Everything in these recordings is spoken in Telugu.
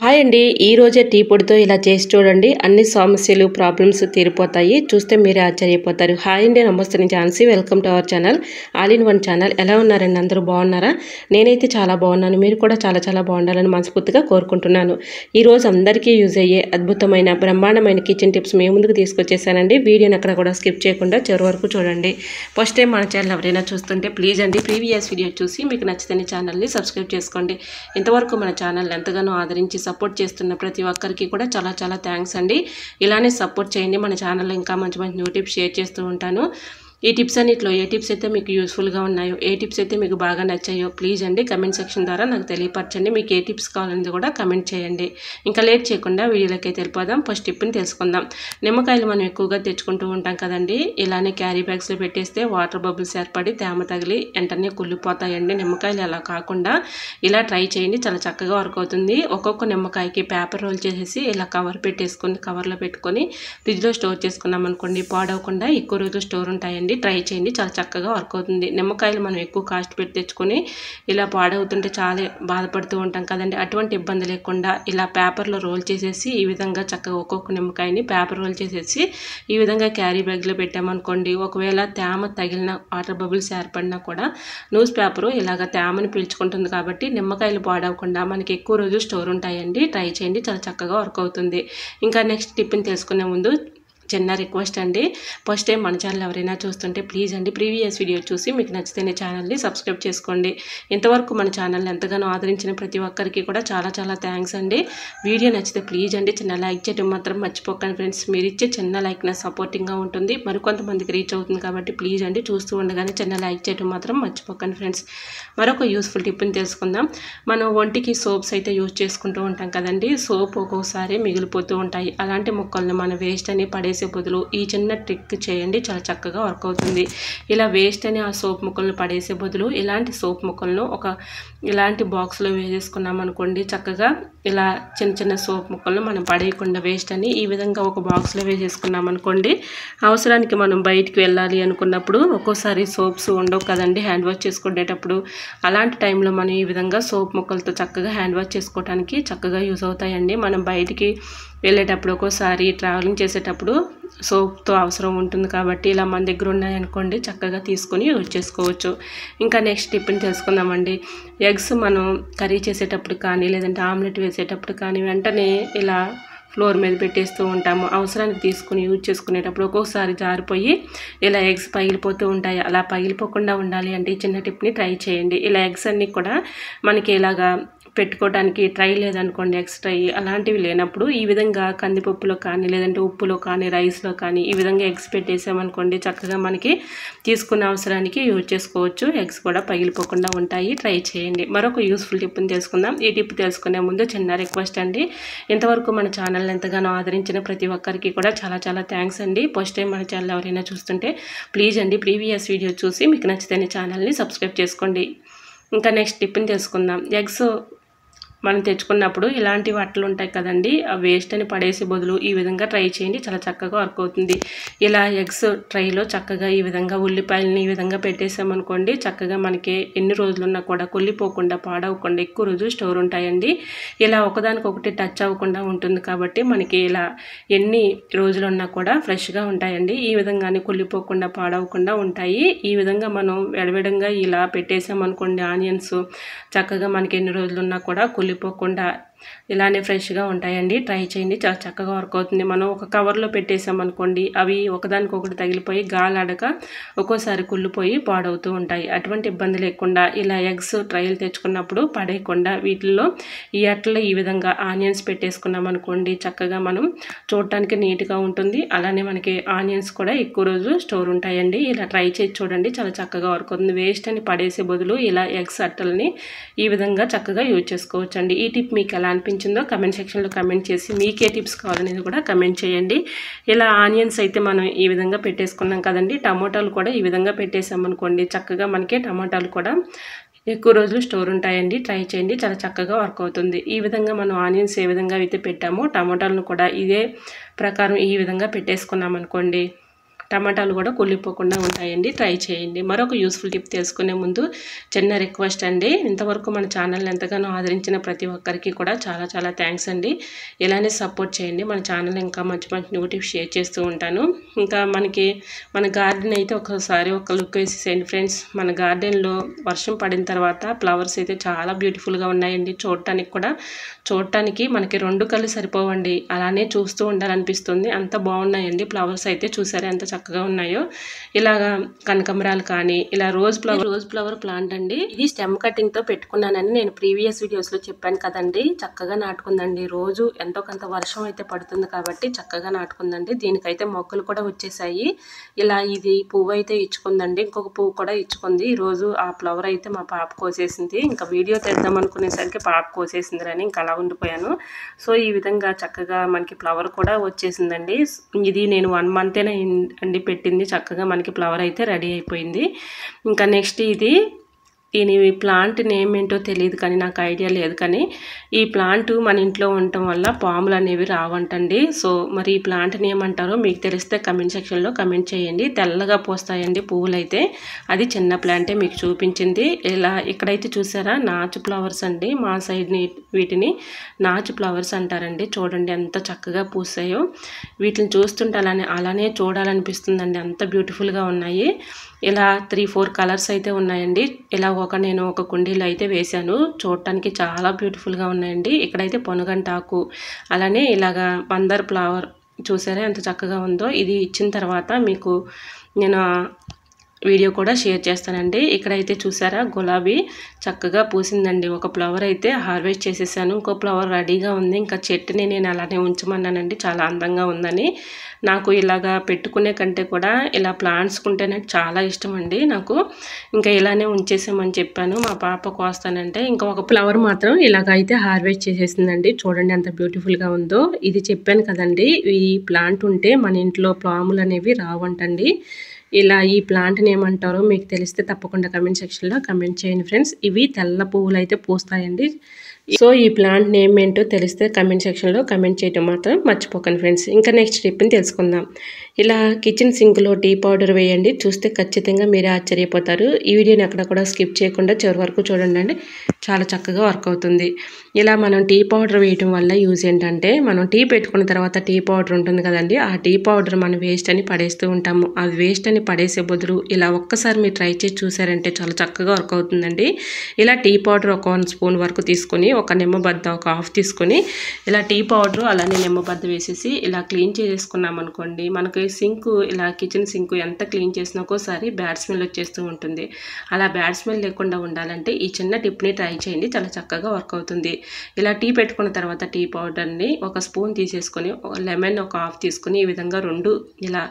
హాయ్ అండి, ఈ రోజే టీ పొడితో ఇలా చేసి చూడండి. అన్ని సమస్యలు ప్రాబ్లమ్స్ తీరిపోతాయి. చూస్తే మీరే ఆశ్చర్యపోతారు. హాయ్ అండి, నమస్తే. నేను Jhansi. Welcome to our channel all in one channel. ఎలా ఉన్నారండి? అందరూ బాగున్నారా? నేనైతే చాలా బాగున్నాను. మీరు కూడా చాలా చాలా బాగుండాలని మనస్ఫూర్తిగా కోరుకుంటున్నాను. ఈరోజు అందరికీ యూజ్ అయ్యే అద్భుతమైన బ్రహ్మాండమైన కిచెన్ టిప్స్ మీ ముందుకు తీసుకొచ్చేసానండి. వీడియోని అక్కడ కూడా స్కిప్ చేయకుండా చివరి వరకు చూడండి. ఫస్ట్ టైం మన ఛానల్ ఎవరైనా చూస్తుంటే ప్లీజ్ అండి ప్రీవియస్ వీడియో చూసి మీకు నచ్చితే ఛానల్ని సబ్స్క్రైబ్ చేసుకోండి. ఇంతవరకు మన ఛానల్ ఎంతగానో ఆదరించి సపోర్ట్ చేస్తున్న ప్రతి ఒక్కరికి కూడా చాలా చాలా థ్యాంక్స్ అండి. ఇలానే సపోర్ట్ చేయండి. మన ఛానల్లో ఇంకా మంచి మంచి న్యూ టిప్స్ షేర్ చేస్తూ ఉంటాను. ఈ టిప్స్ అన్నిట్లో ఏ టిప్స్ అయితే మీకు యూస్ఫుల్గా ఉన్నాయో, ఏ టిప్స్ అయితే మీకు బాగా నచ్చాయో ప్లీజ్ అండి కమెంట్ సెక్షన్ ద్వారా నాకు తెలియపరచండి. మీకు ఏ టిప్స్ కావాలనేది కూడా కమెంట్ చేయండి. ఇంకా లేట్ చేయకుండా వీడియోలోకి అయితే వెళ్ళిపోదాం. ఫస్ట్ టిప్ని తెలుసుకుందాం. నిమ్మకాయలు మనం ఎక్కువగా తెచ్చుకుంటూ ఉంటాం కదండి. ఇలానే క్యారీ బ్యాగ్స్లో పెట్టేస్తే వాటర్ బబుల్స్ ఏర్పడి తేమ తగిలి వెంటనే కుళ్ళిపోతాయండి. నిమ్మకాయలు అలా కాకుండా ఇలా ట్రై చేయండి. చాలా చక్కగా వర్క్ అవుతుంది. ఒక్కొక్క నిమ్మకాయకి పేపర్ రోల్ చేసేసి ఇలా కవర్ పెట్టేసుకొని కవర్లో పెట్టుకొని ఫ్రిడ్జ్లో స్టోర్ చేసుకున్నాం అనుకోండి, పాడవకుండా ఎక్కువ రోజులు స్టోర్ ఉంటాయండి. ట్రై చేయండి, చాలా చక్కగా వర్క్ అవుతుంది. నిమ్మకాయలు మనం ఎక్కువ కాస్ట్ పెట్టి తెచ్చుకొని ఇలా పాడవుతుంటే చాలా బాధపడుతూ ఉంటాం కదండి. అటువంటి ఇబ్బంది లేకుండా ఇలా పేపర్లో రోల్ చేసేసి ఈ విధంగా చక్కగా ఒక్కొక్క నిమ్మకాయని పేపర్ రోల్ చేసేసి ఈ విధంగా క్యారీ బ్యాగ్లో పెట్టామనుకోండి, ఒకవేళ తేమ తగిలిన వాటర్ బబుల్స్ ఏర్పడినా కూడా న్యూస్ పేపరు ఇలాగ తేమని పీల్చుకుంటుంది కాబట్టి నిమ్మకాయలు పాడవకుండా మనకి ఎక్కువ రోజులు స్టోర్ ఉంటాయండి. ట్రై చేయండి, చాలా చక్కగా వర్క్ అవుతుంది. ఇంకా నెక్స్ట్ టిప్ని తెలుసుకునే ముందు చిన్న రిక్వెస్ట్ అండి. ఫస్ట్ టైం మన ఛానల్ ఎవరైనా చూస్తుంటే ప్లీజ్ అండి ప్రీవియస్ వీడియో చూసి మీకు నచ్చితే ఛానల్ని సబ్స్క్రైబ్ చేసుకోండి. ఇంతవరకు మన ఛానల్ని ఎంతగానో ఆదరించిన ప్రతి ఒక్కరికి కూడా చాలా చాలా థ్యాంక్స్ అండి. వీడియో నచ్చితే ప్లీజ్ అండి చిన్న లైక్ చేయడం మాత్రం మర్చిపోకండి ఫ్రెండ్స్. మీరు ఇచ్చే చిన్న లైక్ నా సపోర్టింగ్గా ఉంటుంది, మరికొంతమందికి రీచ్ అవుతుంది కాబట్టి ప్లీజ్ అండి చూస్తూ ఉండగానే చిన్న లైక్ చేయడం మాత్రం మర్చిపోకండి ఫ్రెండ్స్. మరొక యూస్ఫుల్ టిప్ని తెలుసుకుందాం. మనం ఒంటికి సోప్స్ అయితే యూజ్ చేసుకుంటూ ఉంటాం కదండి. సోప్ ఒక్కోసారి మిగిలిపోతూ ఉంటాయి. అలాంటి ముక్కల్ని మనం వేస్ట్ అని పడేసే బదులు ఈ చిన్న ట్రిక్ చేయండి, చాలా చక్కగా వర్క్ అవుతుంది. ఇలా వేస్ట్ అని ఆ సోప్ ముక్కలను పడేసే బదులు ఇలాంటి సోప్ ముక్కలను ఇలాంటి బాక్స్లో వేసేసుకున్నాం అనుకోండి, చక్కగా ఇలా చిన్న చిన్న సోప్ ముక్కలను మనం పడేయకుండా వేస్ట్ అని ఈ విధంగా ఒక బాక్స్లో వేసేసుకున్నాం అనుకోండి, అవసరానికి మనం బయటికి వెళ్ళాలి అనుకున్నప్పుడు ఒక్కోసారి సోప్స్ ఉండవు కదండి హ్యాండ్ వాష్ చేసుకునేటప్పుడు. అలాంటి టైంలో మనం ఈ విధంగా సోప్ ముక్కలతో చక్కగా హ్యాండ్ వాష్ చేసుకోవడానికి చక్కగా యూజ్ అవుతాయండి. మనం బయటికి వెళ్ళేటప్పుడు ఒక్కోసారి ట్రావెలింగ్ చేసేటప్పుడు సోప్తో అవసరం ఉంటుంది కాబట్టి ఇలా మన దగ్గర ఉన్నాయనుకోండి చక్కగా తీసుకొని యూజ్ చేసుకోవచ్చు. ఇంకా నెక్స్ట్ టిప్ని తెలుసుకుందామండి. ఎగ్స్ మనం కర్రీ చేసేటప్పుడు కానీ లేదంటే ఆమ్లెట్ వేసేటప్పుడు కానీ వెంటనే ఇలా ఫ్లోర్ మీద పెట్టేస్తూ ఉంటాము. అవసరానికి తీసుకుని యూజ్ చేసుకునేటప్పుడు ఒక్కొక్కసారి జారిపోయి ఇలా ఎగ్స్ పగిలిపోతూ ఉంటాయి. అలా పగిలిపోకుండా ఉండాలి అంటే ఈ చిన్న టిప్ని ట్రై చేయండి. ఇలా ఎగ్స్ అన్నీ కూడా మనకి ఇలాగా పెట్టుకోవడానికి ట్రై లేదనుకోండి, ఎగ్స్ ట్రై అలాంటివి లేనప్పుడు ఈ విధంగా కందిపప్పులో కానీ లేదంటే ఉప్పులో కానీ రైస్లో కానీ ఈ విధంగా ఎగ్స్ పెట్టేసామనుకోండి చక్కగా మనకి తీసుకున్న అవసరానికి యూజ్ చేసుకోవచ్చు. ఎగ్స్ కూడా పగిలిపోకుండా ఉంటాయి. ట్రై చేయండి. మరొక యూస్ఫుల్ టిప్ని తెలుసుకుందాం. ఈ టిప్ తెలుసుకునే ముందు చిన్న రిక్వెస్ట్ అండి. ఇంతవరకు మన ఛానల్ ఎంతగానో ఆదరించిన ప్రతి ఒక్కరికి కూడా చాలా చాలా థ్యాంక్స్ అండి. ఫస్ట్ టైం మన ఛానల్ ఎవరైనా చూస్తుంటే ప్లీజ్ అండి ప్రీవియస్ వీడియో చూసి మీకు నచ్చితే ఛానల్ని సబ్స్క్రైబ్ చేసుకోండి. ఇంకా నెక్స్ట్ టిప్ని తెలుసుకుందాం. ఎగ్స్ మనం తెచ్చుకున్నప్పుడు ఇలాంటి వాటిలు ఉంటాయి కదండి, ఆ వేస్ట్ అని పడేసే బదులు ఈ విధంగా ట్రై చేయండి, చాలా చక్కగా వర్క్ అవుతుంది. ఇలా ఎగ్స్ ట్రైలో చక్కగా ఈ విధంగా ఉల్లిపాయలని ఈ విధంగా పెట్టేసామనుకోండి చక్కగా మనకి ఎన్ని రోజులున్నా కూడా కుళ్ళిపోకుండా పాడవకుండా ఎక్కువ రోజులు స్టోర్ ఉంటాయండి. ఇలా ఒకదానికొకటి టచ్ అవ్వకుండా ఉంటుంది కాబట్టి మనకి ఇలా ఎన్ని రోజులున్నా కూడా ఫ్రెష్గా ఉంటాయండి. ఈ విధంగానే కుళ్ళిపోకుండా పాడవకుండా ఉంటాయి. ఈ విధంగా మనం విడవిడంగా ఇలా పెట్టేసామనుకోండి ఆనియన్స్ చక్కగా మనకి ఎన్ని రోజులున్నా కూడా కుళ్ళిపోకుండా ఇలానే ఫ్రెష్గా ఉంటాయండి. ట్రై చేయండి, చాలా చక్కగా వర్క్ అవుతుంది. మనం ఒక కవర్లో పెట్టేసామనుకోండి అవి ఒకదానికొకటి తగిలిపోయి గాలాడక ఒక్కోసారి కుళ్ళిపోయి పాడవుతూ ఉంటాయి. అటువంటి ఇబ్బంది లేకుండా ఇలా ఎగ్స్ ట్రైలు తెచ్చుకున్నప్పుడు పడేయకుండా వీటిల్లో ఈ అట్లలో ఈ విధంగా ఆనియన్స్ పెట్టేసుకున్నాం అనుకోండి చక్కగా మనం చూడటానికి నీట్గా ఉంటుంది. అలానే మనకి ఆనియన్స్ కూడా ఎక్కువ రోజులు స్టోర్ ఉంటాయండి. ఇలా ట్రై చేసి చూడండి, చాలా చక్కగా వర్క్ అవుతుంది. వేస్ట్ అని పడేసే బదులు ఇలా ఎగ్స్ అట్టలని ఈ విధంగా చక్కగా యూజ్ చేసుకోవచ్చండి. ఈ టిప్ మీకు ఎలా అనిపించిందో కమెంట్ సెక్షన్లో కమెంట్ చేసి మీకే టిప్స్ కావాలనేది కూడా కమెంట్ చేయండి. ఇలా ఆనియన్స్ అయితే మనం ఈ విధంగా పెట్టేసుకున్నాం కదండి, టమోటాలు కూడా ఈ విధంగా పెట్టేసామనుకోండి చక్కగా మనకి టమోటాలు కూడా ఎక్కువ రోజులు స్టోర్ ఉంటాయండి. ట్రై చేయండి, చాలా చక్కగా వర్క్ అవుతుంది. ఈ విధంగా మనం ఆనియన్స్ ఏ విధంగా అయితే పెట్టామో టమోటాలను కూడా ఇదే ప్రకారం ఈ విధంగా పెట్టేసుకున్నాం అనుకోండి టమాటాలు కూడా కుళ్ళిపోకుండా ఉంటాయండి. ట్రై చేయండి. మరొక యూస్ఫుల్ టిప్ తెలుసుకునే ముందు చిన్న రిక్వెస్ట్ అండి, ఇంతవరకు మన ఛానల్ని ఎంతగానో ఆదరించిన ప్రతి ఒక్కరికి కూడా చాలా చాలా థ్యాంక్స్ అండి. ఇలానే సపోర్ట్ చేయండి. మన ఛానల్ ఇంకా మంచి మంచి న్యూ టిప్స్ షేర్ చేస్తూ ఉంటాను. ఇంకా మన గార్డెన్ అయితే ఒకసారి ఒక లుక్ వేసేసేయండి ఫ్రెండ్స్. మన గార్డెన్లో వర్షం పడిన తర్వాత ఫ్లవర్స్ అయితే చాలా బ్యూటిఫుల్గా ఉన్నాయండి. చూడటానికి మనకి 2 కళ్ళు సరిపోవండి, అలానే చూస్తూ ఉండాలనిపిస్తుంది. అంత బాగున్నాయండి ఫ్లవర్స్ అయితే. చూసారా ఎంత చక్కగా ఉన్నాయో. ఇలాగా కనకంబరాలు కానీ ఇలా రోజ్ ఫ్లవర్ ప్లాంట్ అండి. ఇది స్టెమ్ కటింగ్ తో పెట్టుకున్నానని నేను ప్రీవియస్ వీడియోస్ లో చెప్పాను కదండి. చక్కగా నాటుకుందండి. రోజు ఎంతో కొంత వర్షం అయితే పడుతుంది కాబట్టి చక్కగా నాటుకుందండి. దీనికైతే మొక్కలు కూడా వచ్చేసాయి. ఇలా ఇది పువ్వు అయితే ఇచ్చుకుందండి. ఇంకొక పువ్వు కూడా ఇచ్చుకుంది. ఈ రోజు ఆ ఫ్లవర్ అయితే మా పాప కోసేసింది. ఇంకా వీడియో తెద్దాం అనుకునేసరికి పాప కోసేసింది అని ఇంకా అలా ఉండిపోయాను. సో ఈ విధంగా చక్కగా మనకి ఫ్లవర్ కూడా వచ్చేసిందండి. ఇది నేను 1 మంతేనే అండి పెట్టింది. చక్కగా మనకి ఫ్లవర్ అయితే రెడీ అయిపోయింది. ఇంకా నెక్స్ట్ దీని ప్లాంట్ నేమ్ ఏంటో తెలియదు కానీ నాకు ఐడియా లేదు. కానీ ఈ ప్లాంట్ మన ఇంట్లో ఉండటం వల్ల పాములు అనేవి రావంటండి. సో మరి ఈ ప్లాంట్ నేమ్ అంటారో మీకు తెలిస్తే కమెంట్ సెక్షన్లో కమెంట్ చేయండి. తెల్లగా పోస్తాయండి పువ్వులు అయితే. అది చిన్న ప్లాంటే మీకు చూపించింది. ఇలా ఇక్కడైతే చూసారా నాచు ఫ్లవర్స్ అండి. మా సైడ్ని వీటిని నాచు ఫ్లవర్స్ అంటారండి. చూడండి ఎంత చక్కగా పూసాయో. వీటిని చూస్తుంటే అలానే చూడాలనిపిస్తుందండి. అంత బ్యూటిఫుల్గా ఉన్నాయి. ఇలా 3-4 కలర్స్ అయితే ఉన్నాయండి. ఇలా నేను ఒక కుండీలో అయితే వేశాను. చూడటానికి చాలా బ్యూటిఫుల్గా ఉన్నాయండి. ఇక్కడైతే పొనగంటాకు, అలానే ఇలాగా మందార ఫ్లవర్ చూసారా ఎంత చక్కగా ఉందో. ఇది ఇచ్చిన తర్వాత మీకు నేను వీడియో కూడా షేర్ చేస్తానండి. ఇక్కడైతే చూసారా గులాబీ చక్కగా పూసిందండి. ఒక ఫ్లవర్ అయితే హార్వెస్ట్ చేసేసాను. ఇంకో ఫ్లవర్ రెడీగా ఉంది. ఇంకా చెట్టుని నేను అలానే ఉంచమన్నానండి, చాలా అందంగా ఉందని. నాకు ఇలాగా పెట్టుకునే కంటే కూడా ఇలా ప్లాంట్స్ కుంటేనే చాలా ఇష్టం అండి నాకు. ఇంకా ఇలానే ఉంచేసామని చెప్పాను. మా పాప కోస్తానంటే ఇంకా ఒక ఫ్లవర్ మాత్రం ఇలాగ అయితే హార్వెస్ట్ చేసేసిందండి. చూడండి ఎంత బ్యూటిఫుల్గా ఉందో. ఇది చెప్పాను కదండి, ఈ ప్లాంట్ ఉంటే మన ఇంట్లో పాములు అనేవి రావంటండి. ఇలా ఈ ప్లాంట్ని ఏమంటారో మీకు తెలిస్తే తప్పకుండా కమెంట్ సెక్షన్లో కమెంట్ చేయండి ఫ్రెండ్స్. ఇవి తెల్ల పువ్వులు అయితే పూస్తాయండి. సో ఈ ప్లాంట్ నేమ్ ఏంటో తెలిస్తే కమెంట్ సెక్షన్లో కమెంట్ చేయడం మాత్రం మర్చిపోకండి ఫ్రెండ్స్. ఇంకా నెక్స్ట్ టిప్ని తెలుసుకుందాం. ఇలా కిచెన్ సింక్లో టీ పౌడర్ వేయండి. చూస్తే ఖచ్చితంగా మీరే ఆశ్చర్యపోతారు. ఈ వీడియోని ఎక్కడ కూడా స్కిప్ చేయకుండా చివరి వరకు చూడండి. చాలా చక్కగా వర్క్ అవుతుంది. ఇలా మనం టీ పౌడర్ వేయడం వల్ల యూజ్ ఏంటంటే, మనం టీ పెట్టుకున్న తర్వాత టీ పౌడర్ ఉంటుంది కదండి, ఆ టీ పౌడర్ మనం వేస్ట్ అని పడేస్తూ ఉంటాము. అది వేస్ట్ అని పడేసే బదులు ఇలా ఒక్కసారి మీరు ట్రై చేసి చూసారంటే చాలా చక్కగా వర్క్ అవుతుందండి. ఇలా టీ పౌడర్ ఒక 1 స్పూన్ వరకు తీసుకొని, ఒక నిమ్మబద్ద ఒక హాఫ్ తీసుకొని, ఇలా టీ పౌడర్ అలానే నిమ్మబద్ద వేసేసి ఇలా క్లీన్ చేసుకున్నాం అనుకోండి, మనకి సింక్ ఇలా కిచెన్ సింక్ ఎంత క్లీన్ చేసినా ఒక్కోసారి బ్యాడ్ స్మెల్ వచ్చేస్తూ ఉంటుంది. అలా బ్యాడ్ స్మెల్ లేకుండా ఉండాలంటే ఈ చిన్న టిప్ని ట్రై చేయండి. చాలా చక్కగా వర్క్ అవుతుంది. ఇలా టీ పెట్టుకున్న తర్వాత టీ పౌడర్ని ఒక స్పూన్ తీసేసుకొని, లెమన్ ఒక హాఫ్ తీసుకొని, ఈ విధంగా 2 ఇలా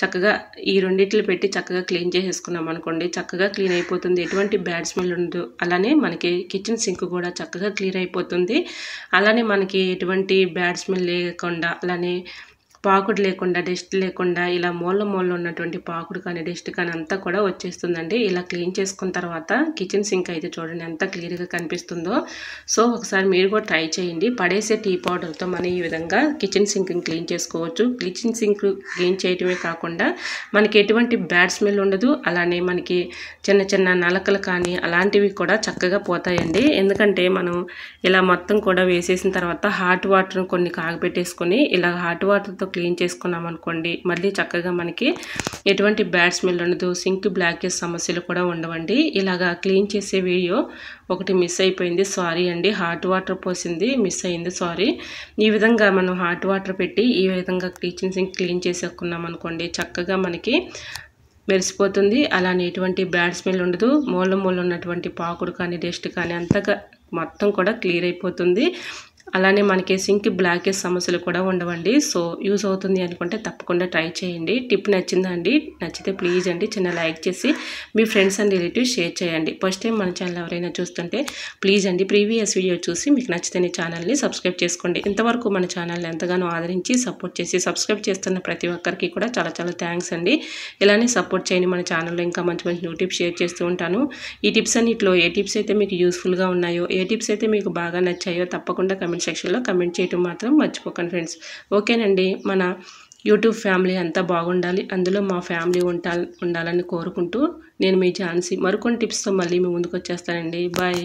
చక్కగా ఈ రెండిట్లు పెట్టి చక్కగా క్లీన్ చేసేసుకున్నాం అనుకోండి, చక్కగా క్లీన్ అయిపోతుంది. ఎటువంటి బ్యాడ్ స్మెల్ ఉండదు. అలానే మనకి కిచెన్ సింక్ కూడా చక్కగా క్లియర్ అయిపోతుంది. అలానే మనకి ఎటువంటి బ్యాడ్ స్మెల్ లేకుండా, అలానే పాకుడు లేకుండా, డస్ట్ లేకుండా, ఇలా మూల ఉన్నటువంటి పాకుడు కానీ డస్ట్ కానీ అంతా కూడా వచ్చేస్తుందండి. ఇలా క్లీన్ చేసుకున్న తర్వాత కిచెన్ సింక్ అయితే చూడండి ఎంత క్లియర్గా కనిపిస్తుందో. సో ఒకసారి మీరు కూడా ట్రై చేయండి. పడేసే టీ పౌడర్తో మనం ఈ విధంగా కిచెన్ సింక్ని క్లీన్ చేసుకోవచ్చు. కిచెన్ సింక్ క్లీన్ చేయడమే కాకుండా మనకి ఎటువంటి బ్యాడ్ స్మెల్ ఉండదు. అలానే మనకి చిన్న చిన్న నలకలు కానీ అలాంటివి కూడా చక్కగా పోతాయండి. ఎందుకంటే మనం ఇలా మొత్తం కూడా వేసేసిన తర్వాత హాట్ వాటర్ కొన్ని కాగబెట్టేసుకొని ఇలా హాట్ వాటర్తో క్లీన్ చేసుకున్నాం అనుకోండి, మళ్ళీ చక్కగా మనకి ఎటువంటి బ్యాడ్ స్మెల్ ఉండదు. సింక్ బ్లాకేజ్ సమస్యలు కూడా ఉండవండి. ఇలాగా క్లీన్ చేసే వీడియో ఒకటి మిస్ అయిపోయింది, సారీ అండి. హాట్ వాటర్ పోసింది మిస్ అయింది, సారీ. ఈ విధంగా మనం హాట్ వాటర్ పెట్టి ఈ విధంగా కిచెన్ సింక్ క్లీన్ చేసుకున్నాం అనుకోండి, చక్కగా మనకి మెరిసిపోతుంది. అలానే ఎటువంటి బ్యాడ్ స్మెల్ ఉండదు. మూల ఉన్నటువంటి పాకుడు కానీ డస్ట్ కానీ అంతగా మొత్తం కూడా క్లియర్ అయిపోతుంది. అలానే మనకి సింక్ బ్లాకేజ్ సమస్యలు కూడా ఉండవండి. సో యూజ్ అవుతుంది అనుకుంటే తప్పకుండా ట్రై చేయండి. టిప్ నచ్చిందా అండి? నచ్చితే ప్లీజ్ అండి చిన్న లైక్ చేసి మీ ఫ్రెండ్స్ అండ్ రిలేటివ్స్ షేర్ చేయండి. ఫస్ట్ టైం మన ఛానల్ ఎవరైనా చూస్తుంటే ప్లీజ్ అండి ప్రీవియస్ వీడియో చూసి మీకు నచ్చితే ఛానల్ని సబ్స్క్రైబ్ చేసుకోండి. ఇంతవరకు మన ఛానల్ని ఎంతగానో ఆదరించి సపోర్ట్ చేసి సబ్స్క్రైబ్ చేస్తున్న ప్రతి ఒక్కరికి కూడా చాలా చాలా థ్యాంక్స్ అండి. ఇలానే సపోర్ట్ చేయండి. మన ఛానల్లో ఇంకా మంచి మంచి న్యూ టిప్స్ షేర్ చేస్తూ ఉంటాను. ఈ టిప్స్ అన్నిట్లో ఏ టిప్స్ అయితే మీకు యూస్ఫుల్గా ఉన్నాయో, ఏ టిప్స్ అయితే మీకు బాగా నచ్చాయో తప్పకుండా కమెంట్ సెక్షన్లో కమెంట్ చేయడం మాత్రం మర్చిపోకండి ఫ్రెండ్స్. ఓకేనండి, మన యూట్యూబ్ ఫ్యామిలీ అంతా బాగుండాలి, అందులో మా ఫ్యామిలీ ఉండాలని కోరుకుంటూ నేను మీ ఝాన్సీ. మరికొన్ని టిప్స్తో మళ్ళీ మీ ముందుకు వచ్చేస్తానండి. బాయ్.